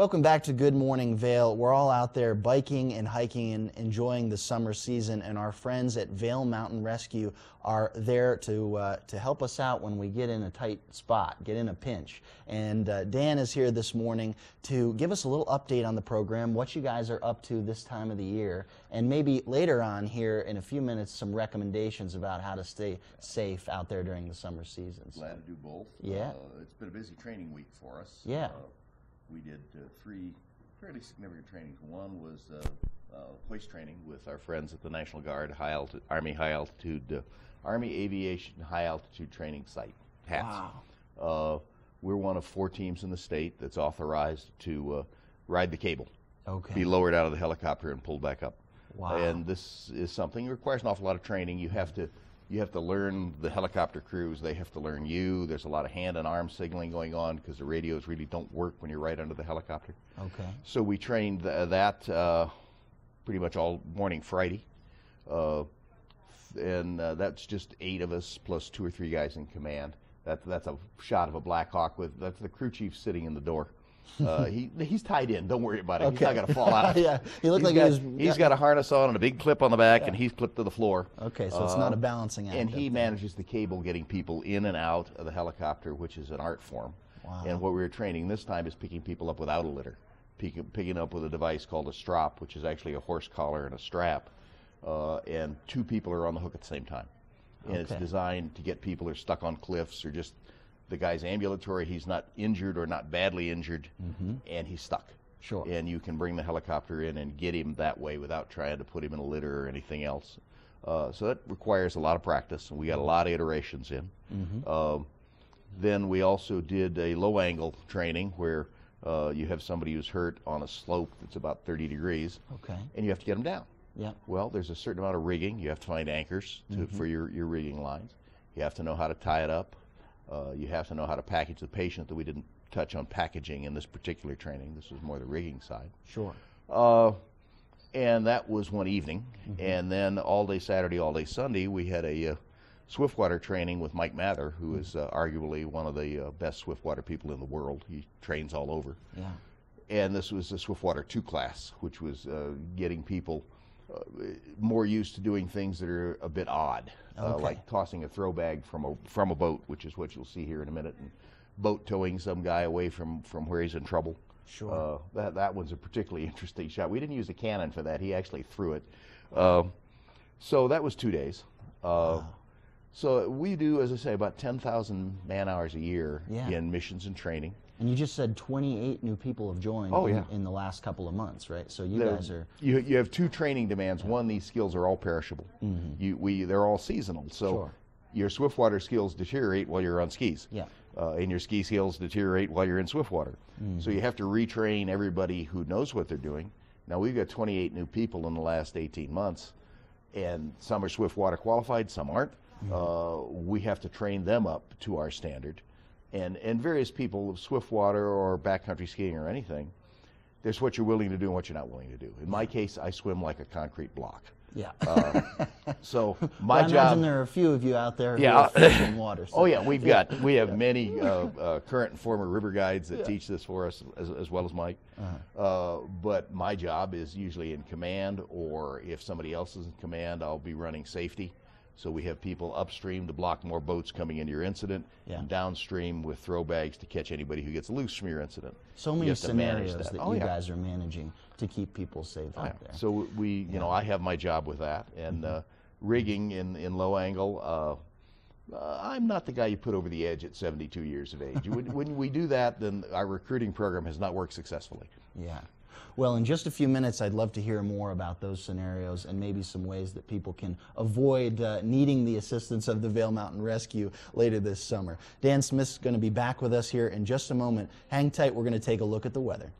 Welcome back to Good Morning Vail. We're all out there biking and hiking and enjoying the summer season, and our friends at Vail Mountain Rescue are there to help us out when we get in a tight spot, get in a pinch. And Dan is here this morning to give us a little update on the program, what you guys are up to this time of the year, and maybe later on here in a few minutes some recommendations about how to stay safe out there during the summer seasons. Glad to do both. Yeah. It's been a busy training week for us. Yeah. We did three fairly significant trainings. One was hoist training with our friends at the National Guard Army Aviation High Altitude Training Site, HATS. Wow. We're one of 4 teams in the state that's authorized to ride the cable, Okay. be lowered out of the helicopter and pulled back up. Wow. And this is something that requires an awful lot of training. You have to learn the helicopter crews. They have to learn you. There's a lot of hand and arm signaling going on because the radios really don't work when you're right under the helicopter. Okay. So we trained that pretty much all morning Friday. And that's just 8 of us plus 2 or 3 guys in command. That's a shot of a Black Hawk that's the crew chief sitting in the door. He's tied in. Don't worry about it. Okay. He's not going to fall out. Yeah, he looked like he's got a harness on and a big clip on the back, and he's clipped to the floor. Okay, so it's not a balancing act. And he manages the cable, getting people in and out of the helicopter, which is an art form. Wow. And what we were training this time is picking people up without a litter, picking up with a device called a strop, which is actually a horse collar and a strap, and 2 people are on the hook at the same time. And it's designed to get people who are stuck on cliffs or just the guy's ambulatory, he's not injured or not badly injured, and he's stuck. Sure. And you can bring the helicopter in and get him that way without trying to put him in a litter or anything else. So that requires a lot of practice, and we got a lot of iterations in. Then we also did a low-angle training where you have somebody who's hurt on a slope that's about 30 degrees, and you have to get them down. Yeah. Well, there's a certain amount of rigging. You have to find anchors for your rigging lines. You have to know how to tie it up. You have to know how to package the patient, that we didn't touch on packaging in this particular training. This was more the rigging side. Sure. And that was one evening. And then all day Saturday, all day Sunday, we had a swiftwater training with Mike Mather, who is arguably one of the best swiftwater people in the world. He trains all over. Yeah. And this was the Swiftwater 2 class, which was getting people more used to doing things that are a bit odd, like tossing a throw bag from a boat, which is what you'll see here in a minute, and boat towing some guy away from where he's in trouble. Sure. That one's a particularly interesting shot. We didn't use a cannon for that. He actually threw it. So that was 2 days. So we do, as I say, about 10,000 man-hours a year in missions and training. And you just said 28 new people have joined in the last couple of months, right? So you guys are... You have 2 training demands. One, these skills are all perishable. They're all seasonal. So your swiftwater skills deteriorate while you're on skis. Yeah. And your ski skills deteriorate while you're in swiftwater. So you have to retrain everybody who knows what they're doing. Now, we've got 28 new people in the last 18 months, and some are swiftwater qualified, some aren't. We have to train them up to our standard. And various people, swiftwater or backcountry skiing or anything, there's what you're willing to do and what you're not willing to do. In my case, I swim like a concrete block. Yeah. So my job. I imagine there are a few of you out there who are fishing water. So. Oh yeah, we have many current and former river guides that teach this for us, as well as Mike. But my job is usually in command, or if somebody else is in command, I'll be running safety. So we have people upstream to block more boats coming into your incident, and downstream with throw bags to catch anybody who gets loose from your incident. So many scenarios that you guys are managing to keep people safe out there. So we, I have my job with that, and rigging in low angle. I'm not the guy you put over the edge at 72 years of age. When we do that, then our recruiting program has not worked successfully. Yeah. Well, in just a few minutes, I'd love to hear more about those scenarios and maybe some ways that people can avoid needing the assistance of the Vail Mountain Rescue later this summer. Dan Smith's going to be back with us here in just a moment. Hang tight, we're going to take a look at the weather.